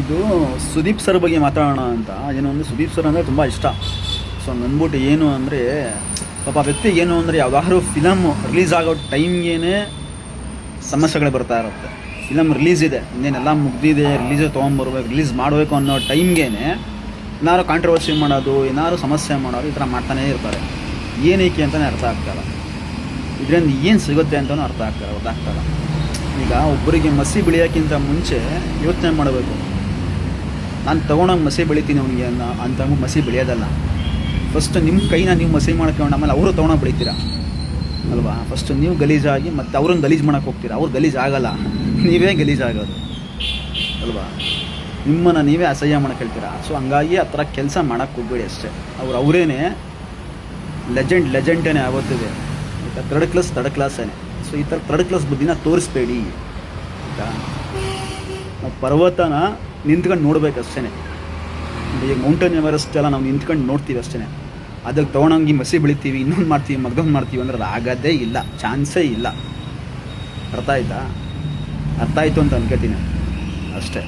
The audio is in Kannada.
ಇದು ಸುದೀಪ್ ಸರ್ ಬಗ್ಗೆ ಮಾತಾಡೋಣ ಅಂತ. ಏನು ಅಂದರೆ ಸುದೀಪ್ ಸರ್ ಅಂದರೆ ತುಂಬ ಇಷ್ಟ. ಸೊ ಅಂದ್ಬಿಟ್ಟು ಏನು ಅಂದರೆ ಪಾಪ ವ್ಯಕ್ತಿಗೆ ಏನು ಅಂದರೆ ಯಾವ್ದಾದ್ರು ಫಿಲಮ್ ರಿಲೀಸ್ ಆಗೋ ಟೈಮ್ಗೇ ಸಮಸ್ಯೆಗಳು ಬರ್ತಾ ಇರುತ್ತೆ. ಫಿಲಮ್ ರಿಲೀಸ್ ಇದೆ, ಇನ್ನೇನೆಲ್ಲ ಮುಗ್ದಿದೆ, ರಿಲೀಸ್ ತೊಗೊಂಬರ್ಬೇಕು, ರಿಲೀಸ್ ಮಾಡಬೇಕು ಅನ್ನೋ ಟೈಮ್ಗೇ ಏನಾದ್ರು ಕಾಂಟ್ರವರ್ಸಿ ಮಾಡೋದು, ಏನಾದ್ರು ಸಮಸ್ಯೆ ಮಾಡೋದು, ಈ ಥರ ಮಾಡ್ತಾನೇ ಇರ್ತಾರೆ. ಏನಕ್ಕೆ ಅಂತಲೇ ಅರ್ಥ ಆಗ್ತಾಯಿಲ್ಲ. ಇದರಿಂದ ಏನು ಸಿಗುತ್ತೆ ಅಂತಲೂ ಗೊತ್ತಾಗ್ತಾಯಿಲ್ಲ. ಈಗ ಒಬ್ಬರಿಗೆ ಮಸಿ ಬೆಳೆಯೋಕ್ಕಿಂತ ಮುಂಚೆ ಯೋಚನೆ ಮಾಡಬೇಕು, ನಾನು ತೊಗೊಂಡೋಗಿ ಮಸಿ ಬೆಳಿತೀನಿ ಅವನಿಗೆ ಅಂತ ಮಸಿ ಬೆಳೆಯೋದಲ್ಲ. ಫಸ್ಟ್ ನಿಮ್ಮ ಕೈನ ನೀವು ಮಸಿ ಮಾಡ್ಕೊಂಡು ಆಮೇಲೆ ಅವರು ತೊಗೊಂಡೋಗಿ ಬೆಳಿತೀರ ಅಲ್ವಾ. ಫಸ್ಟ್ ನೀವು ಗಲೀಜಾಗಿ ಮತ್ತು ಅವ್ರನ್ನ ಗಲೀಜು ಮಾಡೋಕ್ಕೆ ಹೋಗ್ತೀರ. ಅವ್ರು ಗಲೀಜಾಗಲ್ಲ, ನೀವೇ ಗಲೀಜಾಗೋದು ಅಲ್ವಾ. ನಿಮ್ಮನ್ನು ನೀವೇ ಅಸಹ್ಯ ಮಾಡೋಕ್ಕೆ ಹೇಳ್ತೀರ. ಸೊ ಹಂಗಾಗಿ ಆ ಥರ ಕೆಲಸ ಮಾಡೋಕ್ಕೆ ಹೋಗ್ಬೇಡಿ ಅಷ್ಟೇ. ಅವರೇನೇ ಲೆಜೆಂಡೇನೆ ಆಗುತ್ತಿದೆ. ಈಗ ಥರ್ಡ್ ಕ್ಲಾಸೇನೆ. ಸೊ ಈ ಥರ ಥರ್ಡ್ ಕ್ಲಾಸ್ ಬುದ್ಧಿನ ತೋರಿಸ್ಬೇಡಿ. ನಾವು ಪರ್ವತನ ನಿಂತ್ಕೊಂಡು ನೋಡ್ಬೇಕಷ್ಟೇ. ಈಗ ಮೌಂಟೇನ್ ಎವರೆಸ್ಟ್ ಎಲ್ಲ ನಾವು ನಿಂತ್ಕೊಂಡು ನೋಡ್ತೀವಿ ಅಷ್ಟೇ. ಅದಕ್ಕೆ ತೊಗೊಂಡೋಗಿ ಮಸಿ ಬೆಳಿತೀವಿ, ಇನ್ನೊಂದು ಮಾಡ್ತೀವಿ, ಮತ್ತೊಂದು ಮಾಡ್ತೀವಿ ಅಂದ್ರೆ ಅದು ಆಗೋದೇ ಇಲ್ಲ, ಚಾನ್ಸೇ ಇಲ್ಲ. ಅರ್ಥ ಆಯಿತು ಅಂತ ಅನ್ಕೋತೀನಿ ಅಷ್ಟೇ.